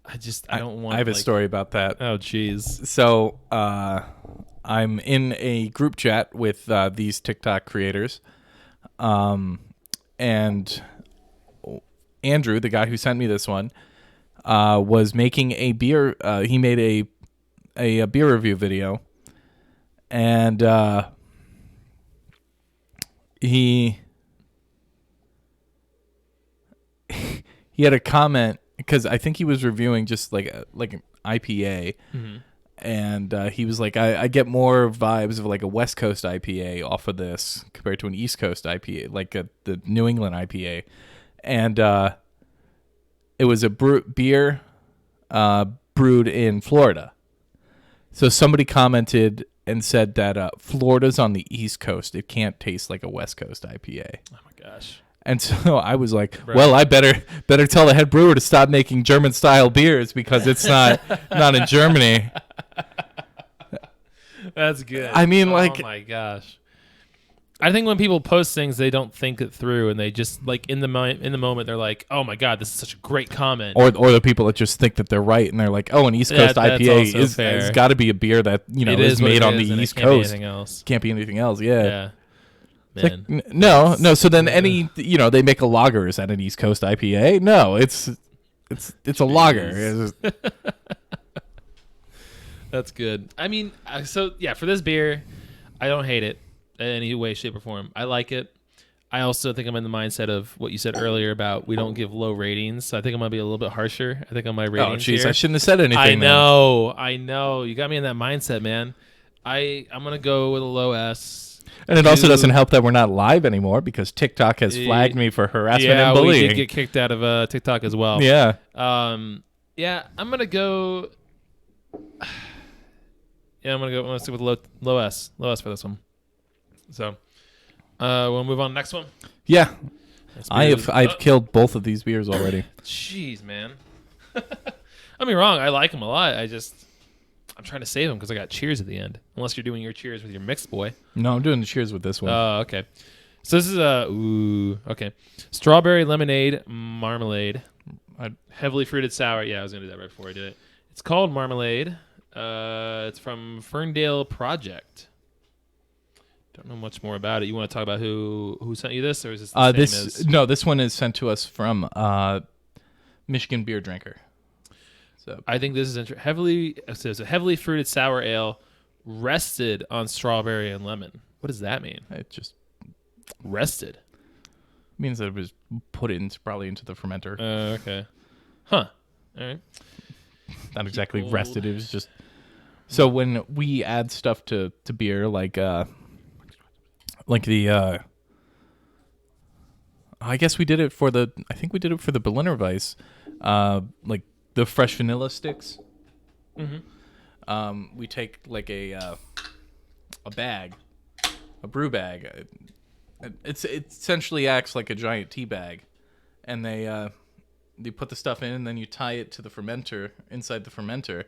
[SPEAKER 1] I don't want.
[SPEAKER 2] I have a story about that.
[SPEAKER 1] Oh, jeez.
[SPEAKER 2] So I'm in a group chat with these TikTok creators, and Andrew, the guy who sent me this one, was making a beer. He made a beer review video, and he had a comment because I think he was reviewing just like an IPA, and he was like, I get more vibes of like a West Coast IPA off of this compared to an East Coast IPA, like the New England IPA, and it was a beer brewed in Florida. So somebody commented and said that Florida's on the East Coast. It can't taste like a West Coast IPA.
[SPEAKER 1] Oh my gosh.
[SPEAKER 2] And so I was like, well, I better tell the head brewer to stop making German style beers because it's not in Germany.
[SPEAKER 1] That's good.
[SPEAKER 2] I mean,
[SPEAKER 1] oh my gosh. I think when people post things, they don't think it through, and they just like in the moment they're like, "Oh my god, this is such a great comment."
[SPEAKER 2] Or the people that just think that they're right, and they're like, "Oh, an East Coast IPA has got to be a beer that is made on the East Coast. Can't be anything else." Yeah.
[SPEAKER 1] Man.
[SPEAKER 2] Like, no. So then they make a lager. Is that an East Coast IPA? No, it's a lager.
[SPEAKER 1] That's good. I mean, for this beer, I don't hate it in any way, shape, or form. I like it. I also think I'm in the mindset of what you said earlier about we don't give low ratings. So I think I'm going to be a little bit harsher. I think on my ratings
[SPEAKER 2] here. I shouldn't have said anything. I
[SPEAKER 1] know. You got me in that mindset, man. I'm going to go with a low S.
[SPEAKER 2] And it also doesn't help that we're not live anymore because TikTok has flagged me for harassment and bullying.
[SPEAKER 1] We did get kicked out of TikTok as well.
[SPEAKER 2] Yeah.
[SPEAKER 1] I'm going to go... Yeah, I'm gonna stick with low S for this one. So, we'll move on to the next one.
[SPEAKER 2] Yeah, I've killed both of these beers already.
[SPEAKER 1] Jeez, man. I mean, wrong. I like them a lot. I'm trying to save them because I got cheers at the end. Unless you're doing your cheers with your mixed boy.
[SPEAKER 2] No, I'm doing the cheers with this one.
[SPEAKER 1] Oh, okay. So this is strawberry lemonade marmalade, heavily fruited sour. Yeah, I was gonna do that right before I did it. It's called Marmalade. It's from Ferndale Project. Don't know much more about it. You want to talk about who sent you this, or is this the same as?
[SPEAKER 2] No, this one is sent to us from Michigan Beer Drinker. So
[SPEAKER 1] I think this is it's a heavily fruited sour ale, rested on strawberry and lemon. What does that mean?
[SPEAKER 2] It just
[SPEAKER 1] rested
[SPEAKER 2] means that it was put probably into the fermenter.
[SPEAKER 1] Okay. Huh. All right.
[SPEAKER 2] Not exactly rested. It was just so when we add stuff to beer, like the I guess we did it for the Berliner Weiss, like the fresh vanilla sticks. Mm-hmm. We take like a bag, a brew bag. It essentially acts like a giant tea bag, and they put the stuff in, and then you tie it to the fermenter inside the fermenter,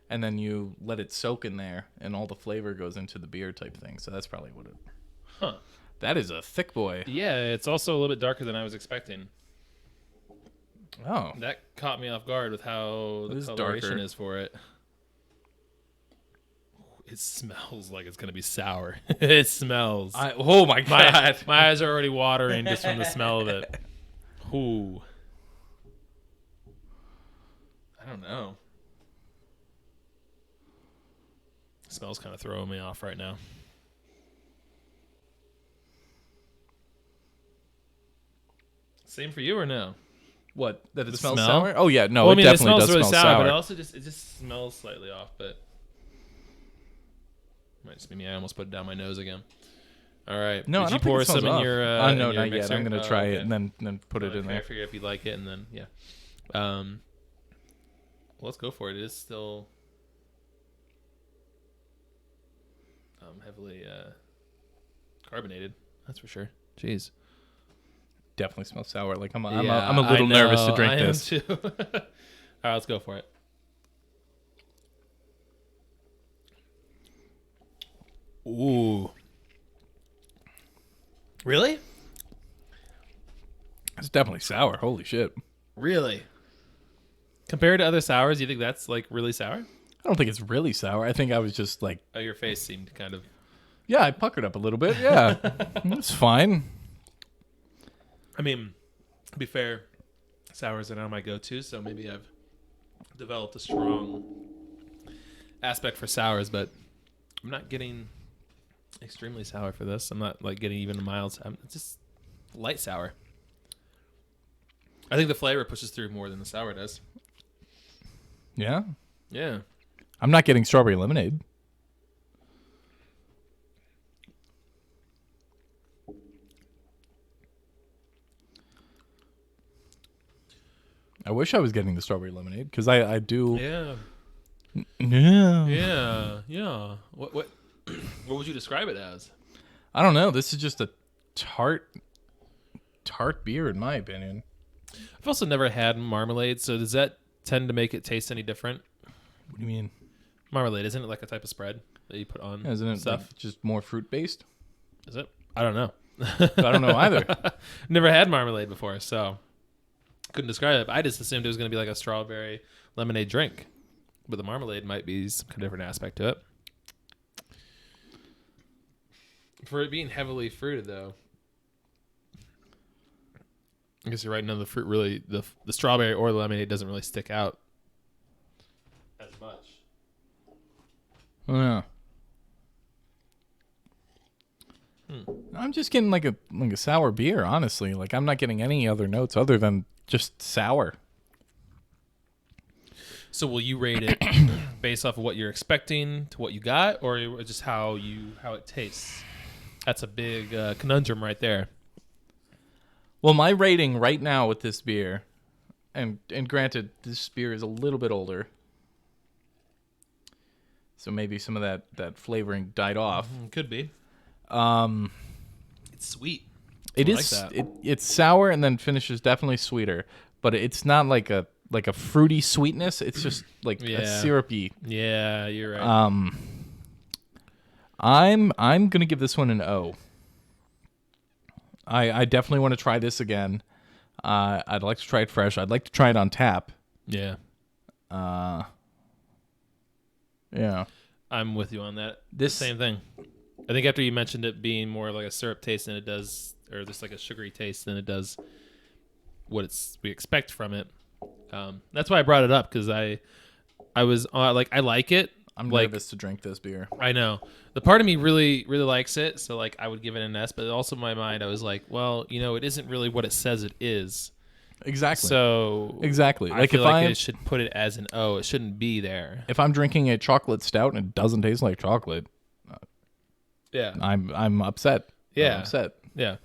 [SPEAKER 2] and then you let it soak in there, and all the flavor goes into the beer type thing. So that's probably what it.
[SPEAKER 1] Huh.
[SPEAKER 2] That is a thick boy.
[SPEAKER 1] Yeah, it's also a little bit darker than I was expecting.
[SPEAKER 2] Oh,
[SPEAKER 1] That caught me off guard with how the coloration is for it. It smells like it's going to be sour. It smells.
[SPEAKER 2] Oh my God.
[SPEAKER 1] My eyes are already watering just from the smell of it. Ooh. I don't know. It smells kind of throwing me off right now. Same for you or no?
[SPEAKER 2] What? That it
[SPEAKER 1] The
[SPEAKER 2] smells
[SPEAKER 1] smell?
[SPEAKER 2] sour? Oh yeah, no,
[SPEAKER 1] Well, I
[SPEAKER 2] it
[SPEAKER 1] mean, it
[SPEAKER 2] definitely
[SPEAKER 1] smells
[SPEAKER 2] does
[SPEAKER 1] really
[SPEAKER 2] smell
[SPEAKER 1] sour,
[SPEAKER 2] sour.
[SPEAKER 1] but also it just smells slightly off. But might just be me. I almost put it down my nose again. All right.
[SPEAKER 2] No,
[SPEAKER 1] Did
[SPEAKER 2] I
[SPEAKER 1] you
[SPEAKER 2] don't
[SPEAKER 1] pour
[SPEAKER 2] think it smells
[SPEAKER 1] some in
[SPEAKER 2] off.
[SPEAKER 1] your?
[SPEAKER 2] No,
[SPEAKER 1] in your
[SPEAKER 2] not yet.
[SPEAKER 1] mixer?
[SPEAKER 2] I'm gonna try
[SPEAKER 1] okay.
[SPEAKER 2] it and then put it in
[SPEAKER 1] Okay,
[SPEAKER 2] there.
[SPEAKER 1] I figure if you like it, and then yeah. Well, let's go for it. It is still heavily carbonated. That's for sure. Jeez.
[SPEAKER 2] Definitely smells sour. Like I'm a
[SPEAKER 1] Yeah,
[SPEAKER 2] little nervous to drink
[SPEAKER 1] I
[SPEAKER 2] this.
[SPEAKER 1] am too. All right, let's go for it. Ooh. Really?
[SPEAKER 2] It's definitely sour. Holy shit.
[SPEAKER 1] Really? Compared to other sours, you think that's like really sour?
[SPEAKER 2] I don't think it's really sour. I think I was just like,
[SPEAKER 1] Oh, your face seemed kind of.
[SPEAKER 2] yeah, I puckered up a little bit. Yeah, it's fine.
[SPEAKER 1] I mean, to be fair, sours are not my go-to, so maybe I've developed a strong aspect for sours, but I'm not getting extremely sour for this. I'm not like getting even a mild. It's just light sour. I think the flavor pushes through more than the sour does.
[SPEAKER 2] Yeah,
[SPEAKER 1] Yeah.
[SPEAKER 2] I'm not getting strawberry lemonade. I wish I was getting the strawberry lemonade because I do.
[SPEAKER 1] Yeah.
[SPEAKER 2] Yeah.
[SPEAKER 1] Yeah. Yeah. What would you describe it as?
[SPEAKER 2] I don't know. This is just a tart beer, in my opinion.
[SPEAKER 1] I've also never had marmalade, so does that tend to make it taste any different?
[SPEAKER 2] What do you mean?
[SPEAKER 1] Marmalade, isn't it like a type of spread that you put on
[SPEAKER 2] Isn't it
[SPEAKER 1] stuff?
[SPEAKER 2] like just more fruit based?
[SPEAKER 1] Is it? I don't know.
[SPEAKER 2] I don't know either.
[SPEAKER 1] Never had marmalade before, so couldn't describe it. I just assumed it was going to be like a strawberry lemonade drink, but the marmalade might be some kind of different aspect to it. For it being heavily fruited, though, I guess you're right. None of the fruit really, the strawberry or the lemonade doesn't really stick out as much.
[SPEAKER 2] Oh, yeah. I'm just getting like a sour beer, honestly. Like I'm not getting any other notes other than just sour.
[SPEAKER 1] So will you rate it based off of what you're expecting to what you got, or just how it tastes? That's a big conundrum right there.
[SPEAKER 2] Well, my rating right now with this beer, and granted, this beer is a little bit older, so maybe some of that flavoring died off.
[SPEAKER 1] Could be. It's sweet.
[SPEAKER 2] It
[SPEAKER 1] I
[SPEAKER 2] is.
[SPEAKER 1] like that.
[SPEAKER 2] It's sour and then finishes definitely sweeter, but it's not like a fruity sweetness. It's just like a syrupy.
[SPEAKER 1] Yeah, you're right.
[SPEAKER 2] I'm gonna give this one an O. I definitely want to try this again. I'd like to try it fresh. I'd like to try it on tap.
[SPEAKER 1] Yeah.
[SPEAKER 2] Yeah.
[SPEAKER 1] I'm with you on that.
[SPEAKER 2] This
[SPEAKER 1] Same thing. I think after you mentioned it being more like a syrup taste than it does, or just like a sugary taste than it does what we expect from it. That's why I brought it up, because I was like, I like it.
[SPEAKER 2] I'm
[SPEAKER 1] like,
[SPEAKER 2] nervous to drink this beer.
[SPEAKER 1] I know. The part of me really, really likes it, so like I would give it an S, but also in my mind I was like, well, it isn't really what it says it is.
[SPEAKER 2] Exactly.
[SPEAKER 1] So
[SPEAKER 2] exactly.
[SPEAKER 1] I
[SPEAKER 2] Like
[SPEAKER 1] feel
[SPEAKER 2] if
[SPEAKER 1] like
[SPEAKER 2] I
[SPEAKER 1] it should put it as an O. It shouldn't be there.
[SPEAKER 2] if I'm drinking a chocolate stout and it doesn't taste like chocolate,
[SPEAKER 1] Yeah.
[SPEAKER 2] I'm upset.
[SPEAKER 1] Yeah.
[SPEAKER 2] I'm upset.
[SPEAKER 1] Yeah.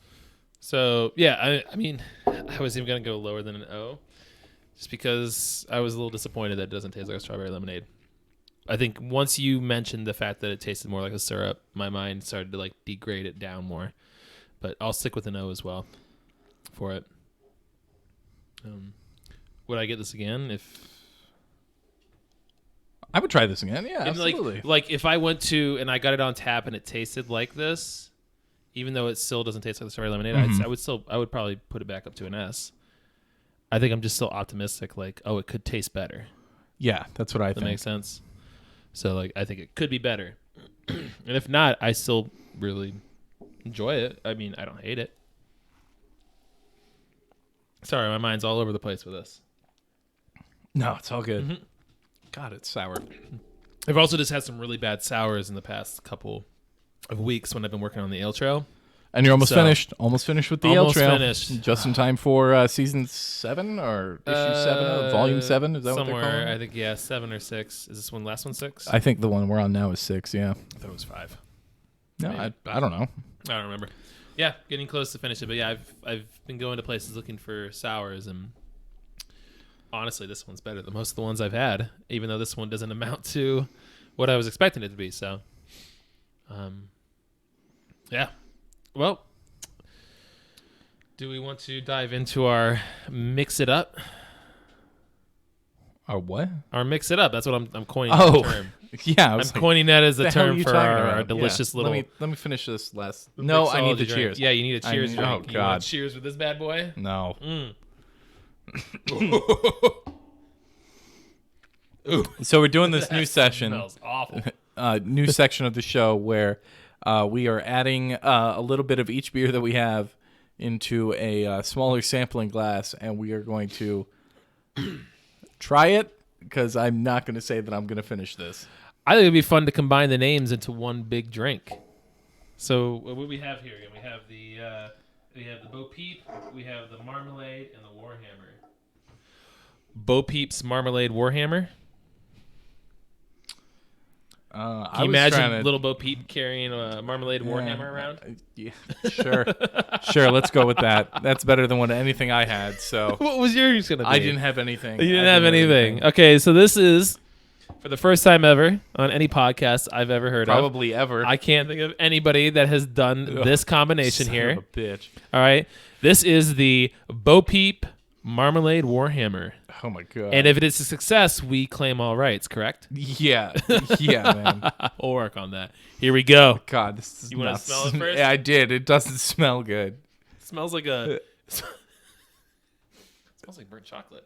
[SPEAKER 1] So yeah, I mean, I was even gonna go lower than an O, just because I was a little disappointed that it doesn't taste like a strawberry lemonade. I think once you mentioned the fact that it tasted more like a syrup, my mind started to like degrade it down more. But I'll stick with an O as well for it. Would I get this again if?
[SPEAKER 2] I would try this again. Yeah,
[SPEAKER 1] And
[SPEAKER 2] absolutely.
[SPEAKER 1] like if I went to and I got it on tap and it tasted like this, even though it still doesn't taste like the strawberry lemonade, I would probably put it back up to an S. I think I'm just still optimistic. Like, oh, it could taste better.
[SPEAKER 2] Yeah, that's what I think.
[SPEAKER 1] That makes sense. So like, I think it could be better. And if not, I still really enjoy it. I mean, I don't hate it. Sorry, my mind's all over the place with this.
[SPEAKER 2] No, it's all good. Mm-hmm. God, it's sour.
[SPEAKER 1] I've also just had some really bad sours in the past couple of weeks when I've been working on the ale trail.
[SPEAKER 2] And you're almost finished. Almost finished with the ale trail.
[SPEAKER 1] Almost finished.
[SPEAKER 2] Just in time for season 7 or issue 7 or volume 7. Is that what they're calling it?
[SPEAKER 1] Somewhere, I think, 7 or 6. Is this one last one 6?
[SPEAKER 2] I think the one we're on now is 6, yeah.
[SPEAKER 1] I thought it was 5.
[SPEAKER 2] No, I don't know.
[SPEAKER 1] I don't remember. Yeah, getting close to finish it. But yeah, I've been going to places looking for sours, and honestly, this one's better than most of the ones I've had, even though this one doesn't amount to what I was expecting it to be. So, yeah. Well, do we want to dive into our mix it up?
[SPEAKER 2] Our what?
[SPEAKER 1] Our mix it up. That's what I'm coining
[SPEAKER 2] the
[SPEAKER 1] term.
[SPEAKER 2] Yeah,
[SPEAKER 1] I'm coining that as a term for our
[SPEAKER 2] our
[SPEAKER 1] delicious little.
[SPEAKER 2] Let me finish this last. No, I need the
[SPEAKER 1] drink.
[SPEAKER 2] cheers.
[SPEAKER 1] Yeah, you need a cheers drink.
[SPEAKER 2] Oh
[SPEAKER 1] You
[SPEAKER 2] God!
[SPEAKER 1] want cheers with this bad boy?
[SPEAKER 2] No.
[SPEAKER 1] Ooh.
[SPEAKER 2] So we're doing this new session.
[SPEAKER 1] Smells awful.
[SPEAKER 2] New section of the show where we are adding a little bit of each beer that we have into a smaller sampling glass, and we are going to try it because I'm not going to say that I'm going to finish this.
[SPEAKER 1] I think it'd be fun to combine the names into one big drink. So what do we have here? We have the Bo Peep, we have the Marmalade, and the Warhammer. Bo Peep's Marmalade Warhammer. Can you imagine little Bo Peep carrying a Marmalade Warhammer around?
[SPEAKER 2] Yeah, sure. Sure, let's go with that. That's better than anything I had. So
[SPEAKER 1] what was yours going to be?
[SPEAKER 2] I didn't have anything.
[SPEAKER 1] You didn't have anything. Okay, so this is, for the first time ever on any podcast I've ever heard of.
[SPEAKER 2] Probably ever.
[SPEAKER 1] I can't think of anybody that has done this combination
[SPEAKER 2] Son
[SPEAKER 1] here.
[SPEAKER 2] of a bitch.
[SPEAKER 1] All right. This is the Bo Peep Marmalade Warhammer.
[SPEAKER 2] Oh, my God.
[SPEAKER 1] And if it is a success, we claim all rights, correct?
[SPEAKER 2] Yeah. Yeah, man.
[SPEAKER 1] We'll work on that. Here we go.
[SPEAKER 2] God, this is
[SPEAKER 1] You want to smell it first?
[SPEAKER 2] Yeah, I did. It doesn't smell good.
[SPEAKER 1] It smells like it smells like burnt chocolate.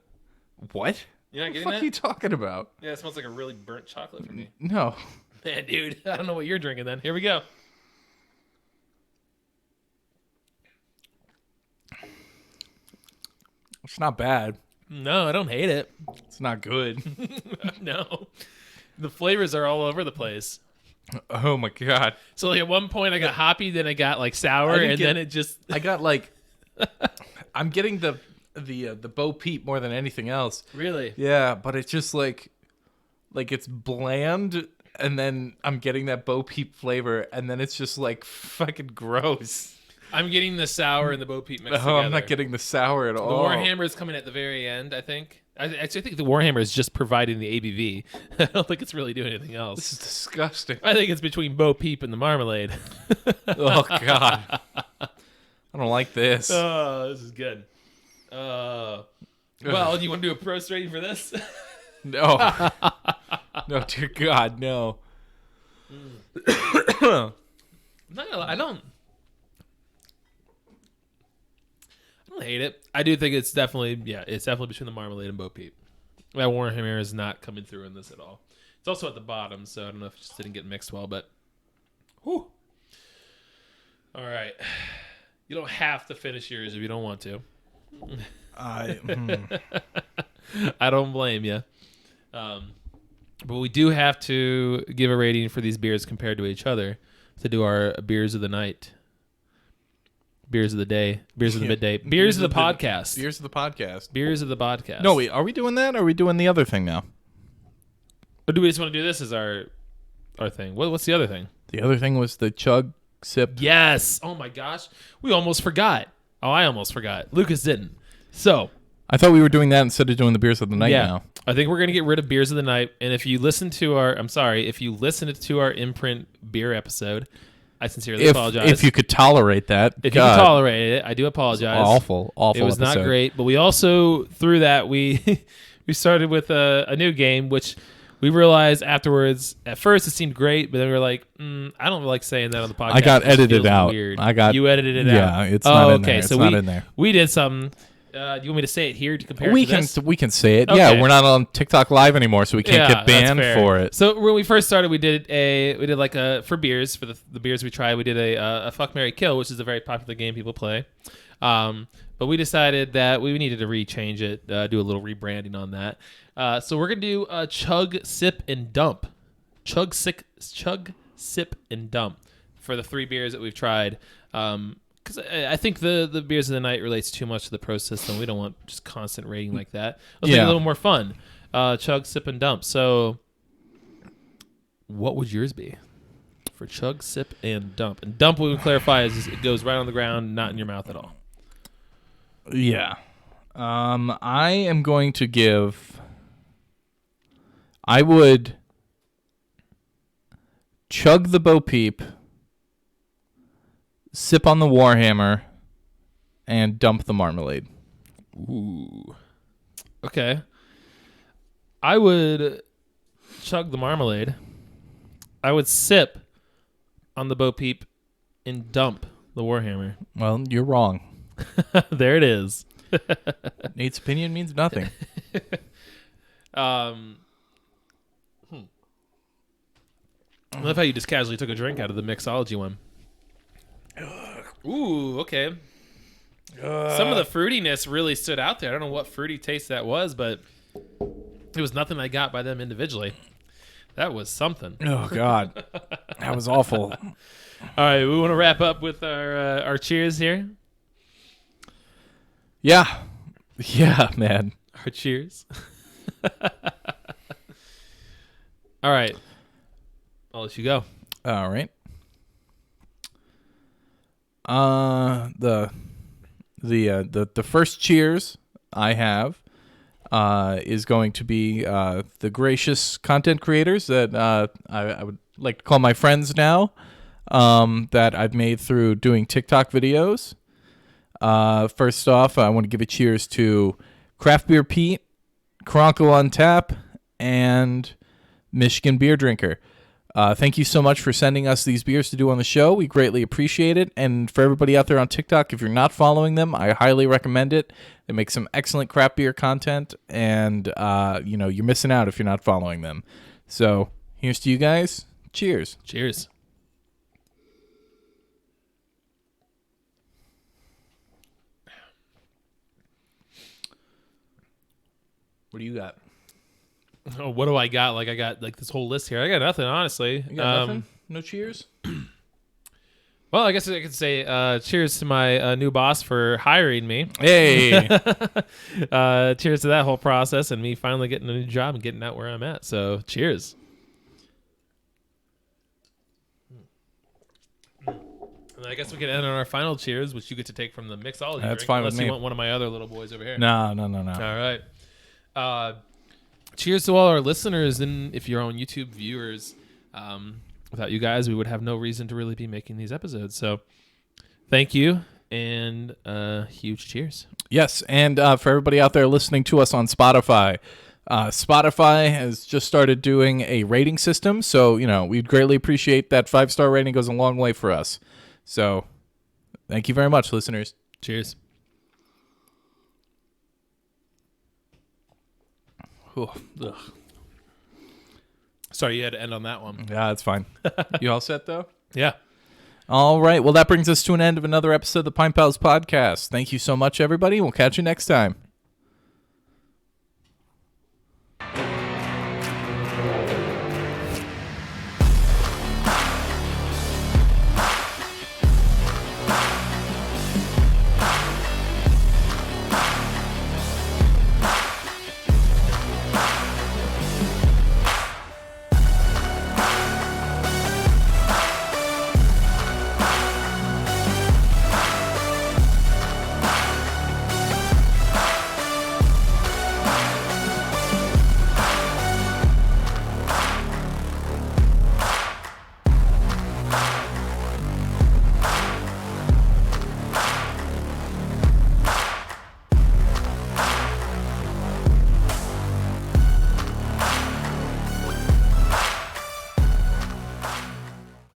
[SPEAKER 2] What?
[SPEAKER 1] You're not getting
[SPEAKER 2] what the fuck
[SPEAKER 1] that?
[SPEAKER 2] are you talking about?
[SPEAKER 1] Yeah, it smells like a really burnt chocolate for me.
[SPEAKER 2] No.
[SPEAKER 1] Man, dude, I don't know what you're drinking then. Here we go.
[SPEAKER 2] It's not bad.
[SPEAKER 1] No, I don't hate it.
[SPEAKER 2] It's not good.
[SPEAKER 1] No. The flavors are all over the place.
[SPEAKER 2] Oh, my God.
[SPEAKER 1] So like at one point I got hoppy, then I got like sour, and then it just...
[SPEAKER 2] I got like... I'm getting the Bo Peep more than anything else.
[SPEAKER 1] Really?
[SPEAKER 2] Yeah, but it's just like it's bland, and then I'm getting that Bo Peep flavor, and then it's just like fucking gross.
[SPEAKER 1] I'm getting the sour and the Bo Peep mixed
[SPEAKER 2] together.
[SPEAKER 1] together.
[SPEAKER 2] I'm not getting the sour at all.
[SPEAKER 1] The Warhammer is coming at the very end, I think. Actually, I think the Warhammer is just providing the ABV. I don't think it's really doing anything else.
[SPEAKER 2] This is disgusting.
[SPEAKER 1] I think it's between Bo Peep and the Marmalade.
[SPEAKER 2] Oh, God. I don't like this.
[SPEAKER 1] Oh, this is good. Well, do you want to do a Prost rating for this?
[SPEAKER 2] No. No, dear God, no.
[SPEAKER 1] I'm not gonna lie, I don't hate it. I do think it's definitely between the Marmalade and Bo Peep. That Warhammer is not coming through in this at all. It's also at the bottom, so I don't know if it just didn't get mixed well, but whew. All right. You don't have to finish yours if you don't want to. I don't blame you. But we do have to give a rating for these beers compared to each other to do our beers of the night. Beers of the day. Beers of the midday. Beers of the podcast.
[SPEAKER 2] Beers of the podcast.
[SPEAKER 1] Beers of the podcast.
[SPEAKER 2] No, wait. Are we doing that, or are we doing the other thing now?
[SPEAKER 1] Or do we just want to do this as our thing? What's the other thing?
[SPEAKER 2] The other thing was the chug sip.
[SPEAKER 1] Yes. Oh, my gosh. We almost forgot. Oh, I almost forgot. Lucas didn't. So.
[SPEAKER 2] I thought we were doing that instead of doing the beers of the night now.
[SPEAKER 1] I think we're going to get rid of beers of the night. And if you listen to our imprint beer episode, I sincerely apologize.
[SPEAKER 2] If you could tolerate that.
[SPEAKER 1] If you could tolerate it, I do apologize.
[SPEAKER 2] Awful
[SPEAKER 1] It was
[SPEAKER 2] episode.
[SPEAKER 1] not great. But we also, through that, we started with a new game, which we realized afterwards, at first it seemed great, but then we were like, I don't like saying that on the podcast.
[SPEAKER 2] I got
[SPEAKER 1] It
[SPEAKER 2] edited out.
[SPEAKER 1] Weird.
[SPEAKER 2] I got
[SPEAKER 1] You edited it out?
[SPEAKER 2] Yeah, it's not in there.
[SPEAKER 1] Okay,
[SPEAKER 2] It's
[SPEAKER 1] so
[SPEAKER 2] not in there.
[SPEAKER 1] we did something. Do you want me to say it here to compare
[SPEAKER 2] We
[SPEAKER 1] it to
[SPEAKER 2] can
[SPEAKER 1] this?
[SPEAKER 2] we can say it.
[SPEAKER 1] Okay.
[SPEAKER 2] Yeah, we're not on TikTok Live anymore, so we can't get banned
[SPEAKER 1] that's fair.
[SPEAKER 2] for it.
[SPEAKER 1] So when we first started, we did like a for beers for the beers we tried. We did a fuck, marry, kill, which is a very popular game people play. But we decided that we needed to rechange it, do a little rebranding on that. So we're gonna do a chug, sip, and dump. Chug, sip, and dump for the 3 beers that we've tried. Because I think the beers of the night relates too much to the pro system. We don't want just constant rating like that. Let's make it a little more fun. Chug, sip, and dump. So, what would yours be for chug, sip, and dump? And dump, we would clarify, is it goes right on the ground, not in your mouth at all.
[SPEAKER 2] Yeah. I am going to give... I would chug the Bo Peep, sip on the Warhammer, and dump the marmalade.
[SPEAKER 1] Ooh. Okay. I would chug the marmalade. I would sip on the Bo Peep and dump the Warhammer.
[SPEAKER 2] Well, you're wrong.
[SPEAKER 1] There it is.
[SPEAKER 2] Nate's opinion means nothing.
[SPEAKER 1] I love how you just casually took a drink out of the mixology one. Ooh, okay. Some of the fruitiness really stood out there. I don't know what fruity taste that was, but it was nothing I got by them individually. That was something.
[SPEAKER 2] Oh, God. That was awful.
[SPEAKER 1] All right, we want to wrap up with our cheers here.
[SPEAKER 2] Yeah. Yeah, man.
[SPEAKER 1] Our cheers. All right. I'll let you go.
[SPEAKER 2] All right. The first cheers I have is going to be the gracious content creators that I would like to call my friends now, that I've made through doing TikTok videos. First off, I want to give a cheers to CraftbeerPete, carrancoontap, and Michigan Beerdrinker. Thank you so much for sending us these beers to do on the show. We greatly appreciate it. And for everybody out there on TikTok, if you're not following them, I highly recommend it. They make some excellent craft beer content, and you're missing out if you're not following them. So here's to you guys. Cheers.
[SPEAKER 1] Cheers.
[SPEAKER 2] What do you got?
[SPEAKER 1] Oh, what do I got? Like I got like this whole list here. I got nothing, honestly.
[SPEAKER 2] You got nothing? No cheers?
[SPEAKER 1] Well, I guess I could say cheers to my new boss for hiring me.
[SPEAKER 2] Hey.
[SPEAKER 1] Cheers to that whole process and me finally getting a new job and getting out where I'm at. So, cheers. And I guess we can end on our final cheers, which you get to take from the mixology.
[SPEAKER 2] That's
[SPEAKER 1] drink,
[SPEAKER 2] fine with
[SPEAKER 1] unless
[SPEAKER 2] me.
[SPEAKER 1] you want one of my other little boys over here.
[SPEAKER 2] No.
[SPEAKER 1] All right. Cheers to all our listeners, and if you're on YouTube viewers, without you guys, we would have no reason to really be making these episodes. So thank you, and huge cheers.
[SPEAKER 2] Yes, and for everybody out there listening to us on Spotify, Spotify has just started doing a rating system, so we'd greatly appreciate that 5-star rating. Goes a long way for us. So thank you very much, listeners.
[SPEAKER 1] Cheers.
[SPEAKER 2] Ugh.
[SPEAKER 1] Sorry, you had to end on that one.
[SPEAKER 2] Yeah, that's fine. You all set, though?
[SPEAKER 1] Yeah.
[SPEAKER 2] All right. Well, that brings us to an end of another episode of the Pint Pals Podcast. Thank you so much, everybody. We'll catch you next time.